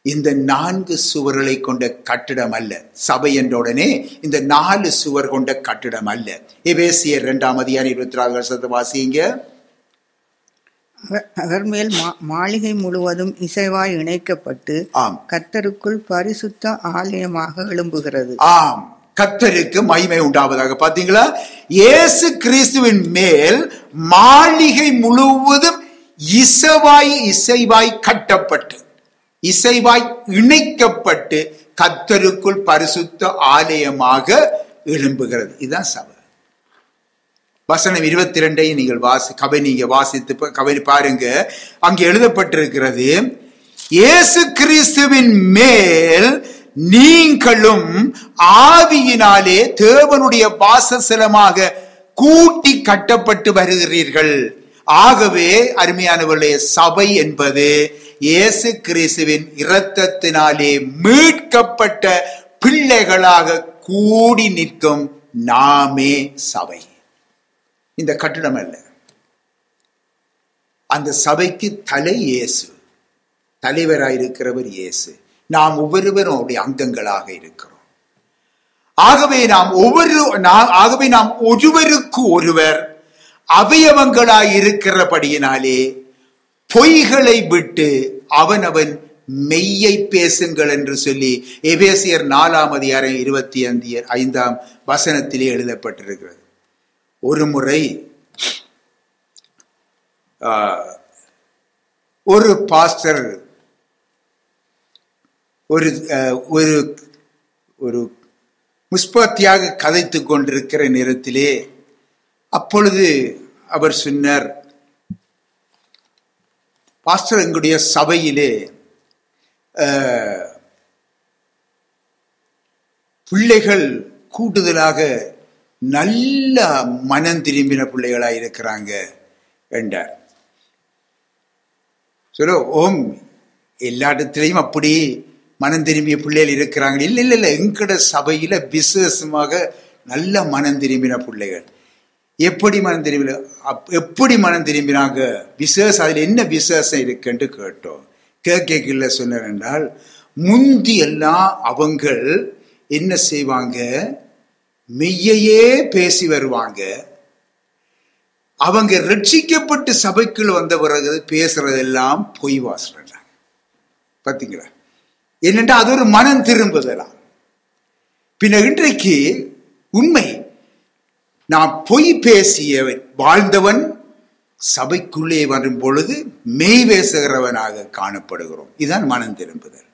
இந்த 4 சுவர்களை கொண்ட கட்டிடம் அல்ல சபை என்ற உடனே, இந்த 4 சுவர் கொண்ட கட்டிடம் அல்ல. எபேசியர் 2ஆம் அதிகாரம் 24 வருஷத்தை வாசிங்க. அவர் மேல் மாளிகை முழுவதும் இசைவாய் இணைக்கப்பட்டு கர்த்தருக்குள் பரிசுத்த ஆலயமாக எழும்புகிறது. ஆம், கர்த்தருக்கு மகிமை உண்டாவதாக. பாத்தீங்களா, இயேசு கிறிஸ்துவின் மேல் மாளிகை முழுவதும் இசைவாய் கட்டப்பட்டு, இசைவாய் இணைக்கப்பட்டு கர்த்தருக்குள் பரிசுத்த ஆலயமாக எழும்புகிறது. இதுதான் சபை. வசனம் 22 நீங்கள் வாசித்து பாருங்க. அங்கே எழுதப்பட்டிருக்கிறது, இயேசு கிறிஸ்துவின் மேல் நீங்களும் ஆவியினாலே தேவனுடைய வாசஸ்தலமாக கூட்டி கட்டப்பட்டு வருகிறீர்கள். ஆகவே அருமையானவர்களே, சபை என்பது இயேசு கிறிஸ்துவின் இரத்தத்தினாலே மீட்கப்பட்ட பிள்ளைகளாக கூடி நிற்கும் நாமே சபை. இந்த கட்டிடம் அல்ல. அந்த சபைக்கு தலை இயேசு, தலைவராயிருக்கிறவர் இயேசு. நாம் ஒவ்வொருவரும் அவருடைய அங்கங்களாக இருக்கிறோம். ஆகவே நாம் ஒருவருக்கு ஒருவர் அவயவங்களாய் இருக்கிறபடியினாலே பொய்களை விட்டு அவனவன் மெய்யை பேசுங்கள் என்று சொல்லி எபேசியர் 4ஆம் அதிகாரம் 25ஆம் வசனத்திலே எழுதப்பட்டிருக்கிறது. ஒரு முறை ஒரு பாஸ்டர் ஒரு முஸ்பத்தியாக கதைத்துக் கொண்டிருக்கிற நேரத்திலே, அப்பொழுது அவர் சொன்னார், பாஸ்டர், எங்களுடைய சபையிலே பிள்ளைகள் கூடுதலாக நல்ல மனம் திரும்பின பிள்ளைகளாக இருக்கிறாங்க என்றார். சொல்ல, ஓம், எல்லா இடத்திலையும் அப்படி மனம் திரும்பிய பிள்ளைகள் இருக்கிறாங்க. இல்லை, எங்கட சபையில விசேஷமாக நல்ல மனம் திரும்பின பிள்ளைகள். எப்படி மனம் திரும்பினாங்க? விசேஷம், அதுல என்ன விசேஷம் இருக்குன்னு கேட்டோம். கேட்கல சொன்னார் என்றால், முந்தி எல்லாம் அவங்கள் என்ன செய்வாங்க, மெய்யையே பேசி வருவாங்க. அவங்க ரட்சிக்கப்பட்டு சபைக்குள் வந்த பிறகு பேசுறதெல்லாம் பொய் வாசல். பாத்தீங்களா? என்னென்றா அது ஒரு மனம் திரும்புதலாம். பின்ன இன்றைக்கு உண்மை, நான் பொய் பேசிய வாழ்ந்தவன் சபைக்குள்ளே வரும் பொழுது மெய் பேசுகிறவனாக காணப்படுகிறோம். இதுதான் மனம் திரும்புதல்.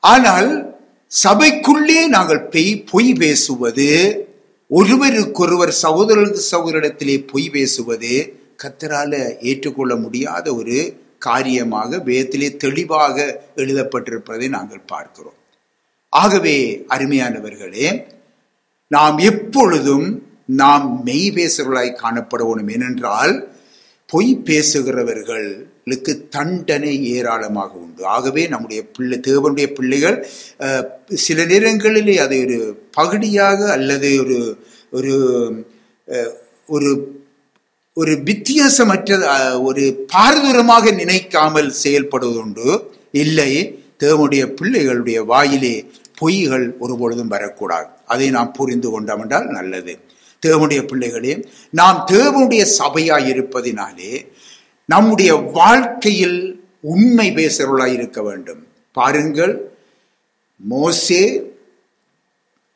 ஆனால் சபைக்குள்ளே நாங்கள் பொய் பேசுவது, ஒருவருக்கொருவர் சகோதரர்களுக்கு சகோதரிடத்திலே பொய் பேசுவது கர்த்தரால ஏற்றுக்கொள்ள முடியாத ஒரு காரியமாக வேதத்திலே தெளிவாக எழுதப்பட்டிருப்பதை நாங்கள் பார்க்கிறோம். ஆகவே அருமையானவர்களே, நாம் எப்பொழுதும் நாம் மெய் பேசுகிறவர்களாய் காணப்படணும். ஏனென்றால் பொய் பேசுகிறவர்களுக்கு தண்டனை ஏராளமாக உண்டு. ஆகவே நம்முடைய தேவனுடைய பிள்ளைகள் சில நேரங்களிலே அதை ஒரு பகுதியாக அல்லது ஒரு ஒரு ஒரு வித்தியாசமற்ற ஒரு பாரதூரமாக நினைக்காமல் செயல்படுவதுண்டு. இல்லை, தேவனுடைய பிள்ளைகளுடைய வாயிலே பொய்கள் ஒருபொழுதும் வரக்கூடாது. அதை நாம் புரிந்து கொண்டோம் என்றால் நல்லது. தேவனுடைய பிள்ளைகளே, நாம் தேவனுடைய சபையாய் இருப்பதினாலே நம்முடைய வாழ்க்கையில் உண்மை பேசுகிறவர்களாய் இருக்க வேண்டும். பாருங்கள், மோசே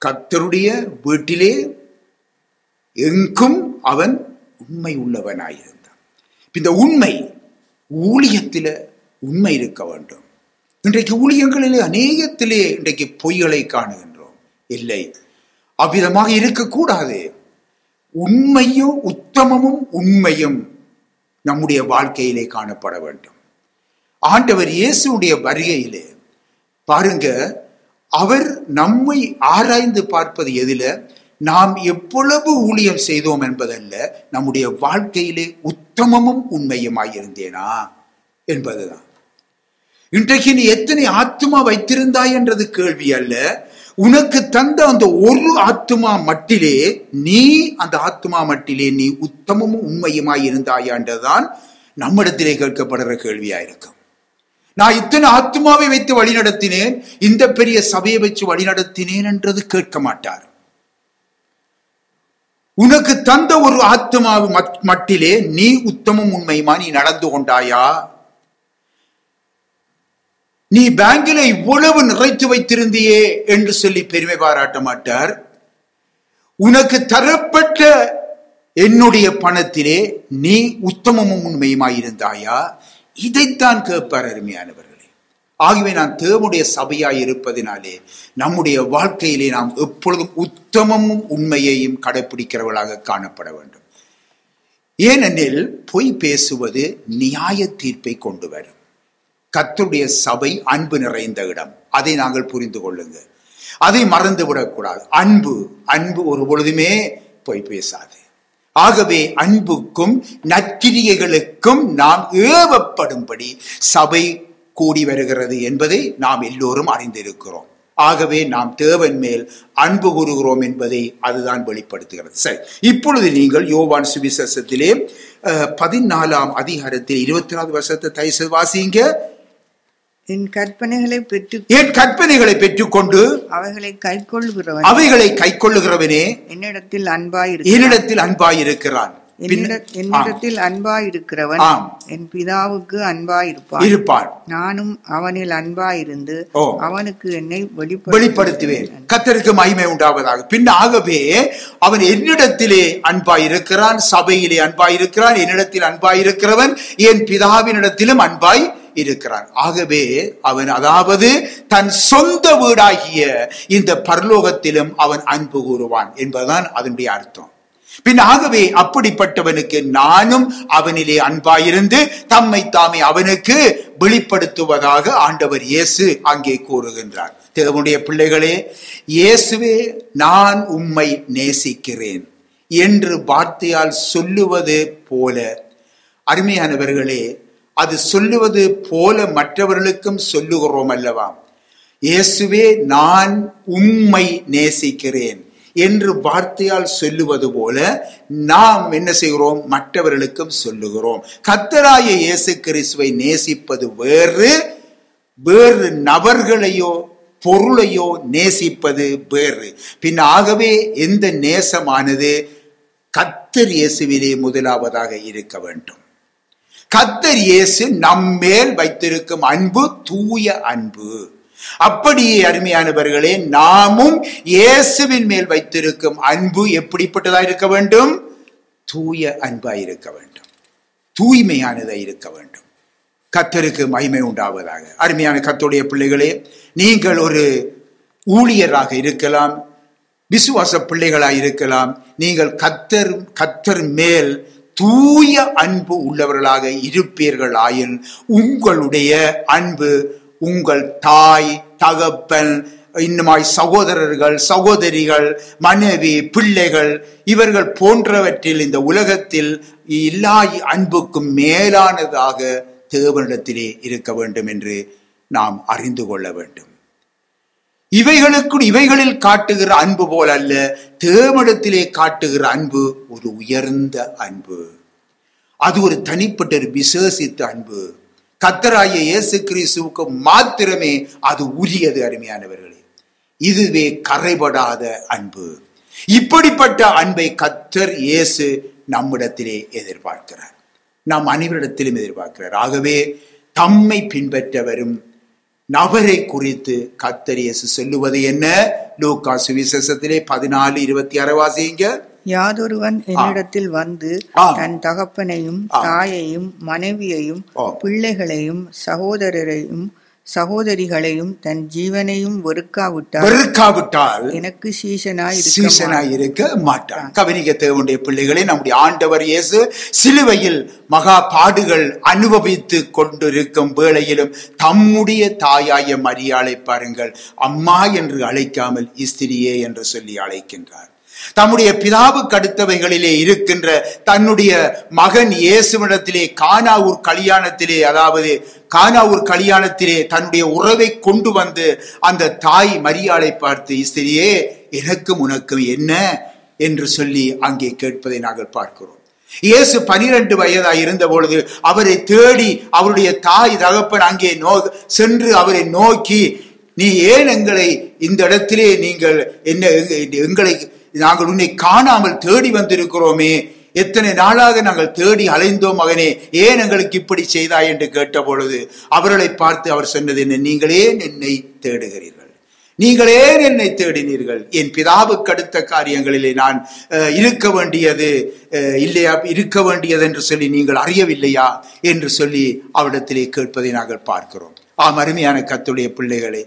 கர்த்தருடைய வீட்டிலே எங்கும் அவன் உண்மை உள்ளவனாயிருந்தான். இந்த உண்மை ஊழியத்தில உண்மை இருக்க வேண்டும். இன்றைக்கு ஊழியங்களிலே அநேகத்திலே இன்றைக்கு பொய்களை காணுகின்றோம். இல்லை, அவ்விதமாக இருக்கக்கூடாது. உண்மையும் உத்தமமும் உண்மையும் நம்முடைய வாழ்க்கையிலே காணப்பட வேண்டும். ஆண்டவர் இயேசுடைய வருகையிலே பாருங்க, அவர் நம்மை ஆராய்ந்து பார்ப்பது எதில, நாம் எவ்வளவு ஊழியம் செய்தோம் என்பதல்ல, நம்முடைய வாழ்க்கையிலே உத்தமமும் உண்மையுமாயிருந்தேனா என்பதுதான். இன்றைக்கு நீ எத்தனை ஆத்துமா வைத்திருந்தாய் என்றது கேள்வி அல்ல. உனக்கு தந்த அந்த ஒரு ஆத்துமா மட்டிலே நீ உத்தமமும் உண்மையுமாய் இருந்தாயா என்றுதான் நம்மிடத்திலே கேட்கப்படுற கேள்வியா இருக்கும். நான் இத்தனை ஆத்துமாவை வைத்து வழி நடத்தினேன், இந்த பெரிய சபையை வச்சு வழி நடத்தினேன் என்றது கேட்க மாட்டார். உனக்கு தந்த ஒரு ஆத்துமாவு மட்டிலே நீ உத்தமம் உண்மையுமா நீ நடந்து கொண்டாயா? நீ பேங்கில இவ்வளவு நிறைத்து வைத்திருந்தியே என்று சொல்லி பெருமை பாராட்ட மாட்டார். உனக்கு தரப்பட்ட என்னுடைய பணத்திலே நீ உத்தமமும் உண்மையுமாயிருந்தாயா? இதைத்தான் கேட்பார் அருமையானவர்களே. ஆகவே நான் தேவனுடைய சபையாய் இருப்பதினாலே நம்முடைய வாழ்க்கையிலே நாம் எப்பொழுதும் உத்தமமும் உண்மையையும் கடைபிடிக்கிறவர்களாக காணப்பட வேண்டும். ஏனெனில் பொய் பேசுவது நியாய தீர்ப்பை கொண்டு வரும். கர்த்தருடைய சபை அன்பு நிறைந்த இடம். அதை நாங்கள் புரிந்து கொள்ளுங்க. அதை மறந்து விடக்கூடாது. அன்பு ஒரு பொழுதுமே பொய் பேசாது. ஆகவே அன்புக்கும் நற்கிரியைகளுக்கும் நாம் ஏவப்படும்படி சபை கூடி வருகிறது என்பதை நாம் எல்லோரும் அறிந்திருக்கிறோம். ஆகவே நாம் தேவன் மேல் அன்பு கூறுகிறோம் என்பதை அதுதான் வெளிப்படுத்துகிறது. சரி, இப்பொழுது நீங்கள் யோவான் சுவிசேஷத்திலே 14ஆம் அதிகாரத்தில் 24வது வசனத்தை தயவு வாசிங்க. என் கற்பனைகளை பெற்றுக்கொண்டு அவைகளை கைக்கொள்ளுகிறவனே என்னிடத்தில் அன்பாயிருக்கிறான். என்னிடத்தில் அன்பாயிருக்கிறவன் என் பிதாவுக்கு அன்பாயிருப்பான். நானும் அவனில் அன்பாயிருந்து அவனுக்கு என்னை வெளிப்படுத்துவேன். கர்த்தருக்கு மகிமை உண்டாவதாக. பின் ஆகவே அவன் என்னிடத்திலே அன்பாயிருக்கிறான், சபையிலே அன்பாயிருக்கிறான். என்னிடத்தில் அன்பாயிருக்கிறவன் என் பிதாவினிடத்திலும் அன்பாய் இருக்கிறான். ஆகவே அவன், அதாவது தன் சொந்த வீடாகிய இந்த பரலோகத்திலும் அவன் அன்பு கூறுவான் என்பதுதான் அதனுடைய அர்த்தம். பின் ஆகவே அப்படிப்பட்டவனுக்கு நானும் அவனிலே அன்பாயிருந்து தம்மை தாமே அவனுக்கு வெளிப்படுத்துவதாக ஆண்டவர் இயேசு அங்கே கூறுகின்றார். தேவனுடைய பிள்ளைகளே, இயேசுவே நான் உம்மை நேசிக்கிறேன் என்று வார்த்தையால் சொல்லுவது போல, அருமையானவர்களே, அது சொல்லுவது போல மற்றவர்களுக்கும் சொல்லுகிறோம் அல்லவா? இயேசுவே நான் உம்மை நேசிக்கிறேன் என்று வார்த்தையால் சொல்லுவது போல நாம் என்ன செய்கிறோம்? மற்றவர்களுக்கும் சொல்லுகிறோம். கர்த்தராகிய இயேசு கிறிஸ்துவை நேசிப்பது வேறு, வேறு நபர்களையோ பொருளையோ நேசிப்பது வேறு. பின் ஆகவே எந்த நேசமானது கர்த்தர் இயேசுவிலே முதலாவதாக இருக்க வேண்டும். கர்த்தர் இயேசு நம்மேல் வைத்திருக்கும் அன்பு தூய அன்பு. அப்படியே அருமையானவர்களே, நாமும் இயேசுவின் மேல் வைத்திருக்கும் அன்பு எப்படிப்பட்டதா இருக்க வேண்டும்? தூய அன்பாய் இருக்க வேண்டும், தூய்மையானதாக இருக்க வேண்டும். கர்த்தருக்கு மகிமை உண்டாவதாக. அருமையான கர்த்தருடைய பிள்ளைகளே, நீங்கள் ஒரு ஊழியராக இருக்கலாம், விசுவாச பிள்ளைகளாக இருக்கலாம். நீங்கள் கர்த்தர் மேல் தூய அன்பு உள்ளவர்களாக இருப்பீர்கள் ஆயின் உங்களுடைய அன்பு உங்கள் தாய், தகப்பன், இன்னுமாய் சகோதரர்கள், சகோதரிகள், மனைவி, பிள்ளைகள் இவர்கள் போன்றவற்றில் இந்த உலகத்தில் எல்லா அன்புக்கும் மேலானதாக தேவனிடத்திலே இருக்க வேண்டும் என்று நாம் அறிந்து கொள்ள வேண்டும். இவைகளில் காட்டுகிற அன்பு போல் அல்ல, தேவனிடத்திலே காட்டுகிற அன்பு ஒரு உயர்ந்த அன்பு. அது ஒரு தனிப்பட்ட ஒரு விசேஷித்த அன்பு. கர்த்தராகிய இயேசு கிறிஸ்துவுக்கு மாத்திரமே அது உரியது. அருமையானவர்களே, இதுவே கரைபடாத அன்பு. இப்படிப்பட்ட அன்பை கர்த்தர் இயேசு நம்மிடத்திலே எதிர்பார்க்கிறார், நாம் அனைவரிடத்திலும் எதிர்பார்க்கிறார். ஆகவே தம்மை பின்பற்ற வரும் நபரை குறித்து கர்த்தர் இயேசு சொல்லுவது என்ன? லூக்கா சுவிசேஷத்திலே 14:26 வாசிங்க. யாதொருவன் என்னிடத்தில் வந்து தன் தகப்பனையும் தாயையும் மனைவியையும் பிள்ளைகளையும் சகோதரரையும் சகோதரிகளையும் தன் ஜீவனையும் வெறுக்காவிட்டால் எனக்கு சீசனாய் இருக்க மாட்டான். கவனிக்க தேவனுடைய பிள்ளைகளே, நம்முடைய ஆண்டவர் இயேசு சிலுவையில் மகா பாடுகள் அனுபவித்து கொண்டிருக்கும் வேளையிலும் தம்முடைய தாயாய மரியாளை பாருங்கள், அம்மா என்று அழைக்காமல் ஸ்திரியே என்று சொல்லி அழைக்கின்றார். தம்முடைய பிதாவுக்கு அடுத்தவைகளிலே இருக்கின்ற தன்னுடைய மகன் இயேசுவிடத்திலே கானாவூர் கல்யாணத்திலே, அதாவது கானாவூர் கல்யாணத்திலே தன்னுடைய உறவை கொண்டு வந்து அந்த தாய் மரியாளை பார்த்து, ஸ்திரியே எனக்கும் உனக்கும் என்ன என்று சொல்லி அங்கே கேட்பதை நாங்கள் பார்க்கிறோம். இயேசு 12 வயதாய் இருந்த பொழுது அவரை தேடி அவருடைய தாய் தகப்பன் அங்கே சென்று அவரை நோக்கி, நீ ஏன் எங்களை இந்த இடத்திலே நீங்கள் நாங்கள் உன்னை காணாமல் தேடி வந்திருக்கிறோமே, எத்தனை நாளாக நாங்கள் தேடி அலைந்தோம் மகனே, ஏன் எங்களுக்கு இப்படி செய்தாய் என்று கேட்ட பொழுது அவர்களை பார்த்து அவர் சொன்னது என்ன? நீங்களே என்னை தேடுகிறீர்கள், நீங்களே என்னை தேடினீர்கள், என் பிதாவுக்கு அடுத்த காரியங்களிலே நான் இருக்க வேண்டியது என்று சொல்லி நீங்கள் அறியவில்லையா என்று சொல்லி அவரிடத்திலே கேட்பதை நாங்கள் பார்க்கிறோம். அருமையான கர்த்தருடைய பிள்ளைகளே,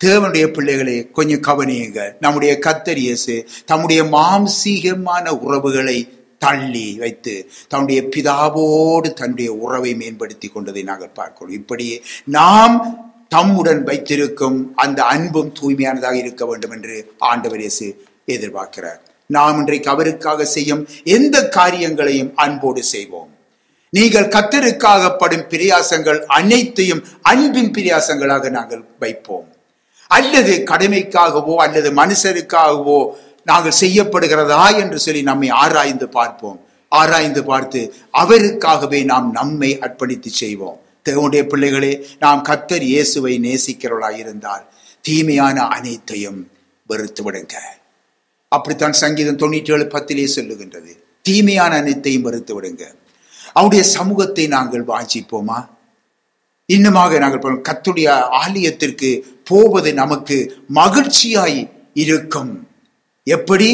தேவனுடைய பிள்ளைகளே, கொஞ்சம் கவனியுங்க. நம்முடைய கர்த்தர் இயேசு தம்முடைய மாம்சீகமான உறவுகளை தள்ளி வைத்து தன்னுடைய பிதாவோடு தன்னுடைய உறவை மேம்படுத்தி கொண்டதை நாங்கள் பார்க்கிறோம். இப்படியே நாம் தம்முடன் வைத்திருக்கும் அந்த அன்பும் தூய்மையானதாக இருக்க வேண்டும் என்று ஆண்டவர் இயேசு எதிர்பார்க்கிறார். நாம் இன்றைக்கு அவருக்காக செய்யும் எந்த காரியங்களையும் அன்போடு செய்வோம். நீங்கள் கர்த்தருக்காக படும் பிரயாசங்கள் அனைத்தையும் அன்பின் பிரயாசங்களாக நாங்கள் வைப்போம். அல்லது கடமைக்காகவோ அல்லது மனுஷருக்காகவோ நாங்கள் செய்யப்படுகிறதா என்று சொல்லி நம்மை ஆராய்ந்து பார்ப்போம். ஆராய்ந்து பார்த்து அவருக்காகவே நாம் நம்மை அர்ப்பணித்து செய்வோம். தேவனுடைய பிள்ளைகளே, நாம் கர்த்தர் இயேசுவை நேசிக்கிறவர்களாக இருந்தால் தீமையான அனைத்தையும் வெறுத்து விடுங்க. அப்படித்தான் சங்கீதம் 97:10 சொல்லுகின்றது. தீமையான அனைத்தையும் வெறுத்து விடுங்க. அவருடைய சமூகத்தை நாங்கள் வாஞ்சிப்போமா? இன்னுமாக நாங்கள் கர்த்தருடைய ஆலயத்திற்கு போவது நமக்கு மகிழ்ச்சியாய் இருக்கும். எப்படி?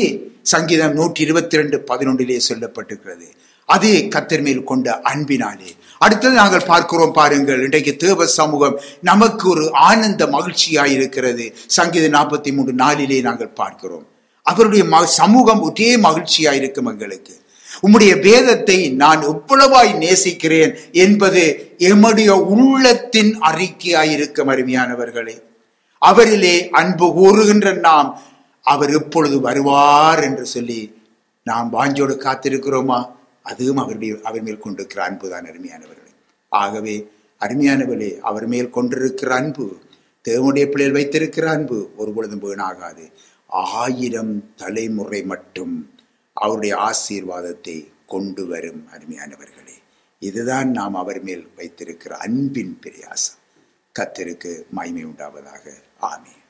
சங்கீதம் 122:11 சொல்லப்பட்டிருக்கிறது. அது கர்த்தர் மேல் கொண்ட அன்பினாலே. அடுத்தது நாங்கள் பார்க்கிறோம் பாருங்கள், இன்றைக்கு தேவ சமூகம் நமக்கு ஒரு ஆனந்த மகிழ்ச்சியாய் இருக்கிறது. சங்கீதம் 43:4 நாங்கள் பார்க்கிறோம். அவருடைய சமூகம் ஒரே மகிழ்ச்சியாய் இருக்கும். எங்களுக்கு உம்முடைய வேதத்தை நான் எவ்வளவாய் நேசிக்கிறேன் என்பது எம்முடைய உள்ளத்தின் அறிக்கையாயிருக்கும். அருமையானவர்களே, அவரிலே அன்பு கூறுகின்ற நாம் அவர் எப்பொழுது வருவார் என்று சொல்லி நாம் வாஞ்சோடு காத்திருக்கிறோமா? அதுவும் அவர் மேல் கொண்டிருக்கிற அன்புதான் அருமையானவர்களே. ஆகவே அருமையானவர்களே, அவர் மேல் கொண்டிருக்கிற அன்பு, தேவனுடைய பிள்ளைகள் வைத்திருக்கிற அன்பு ஒரு பொழுதும் வீணாகாது. 1000 தலைமுறை மட்டும் அவருடைய ஆசீர்வாதத்தை கொண்டு வரும். அருமையானவர்களே, இதுதான் நாம் அவர் மேல் வைத்திருக்கிற அன்பின் பிரயாசம். கர்த்தருக்கு மகிமை உண்டாவதாக. ஆமென்.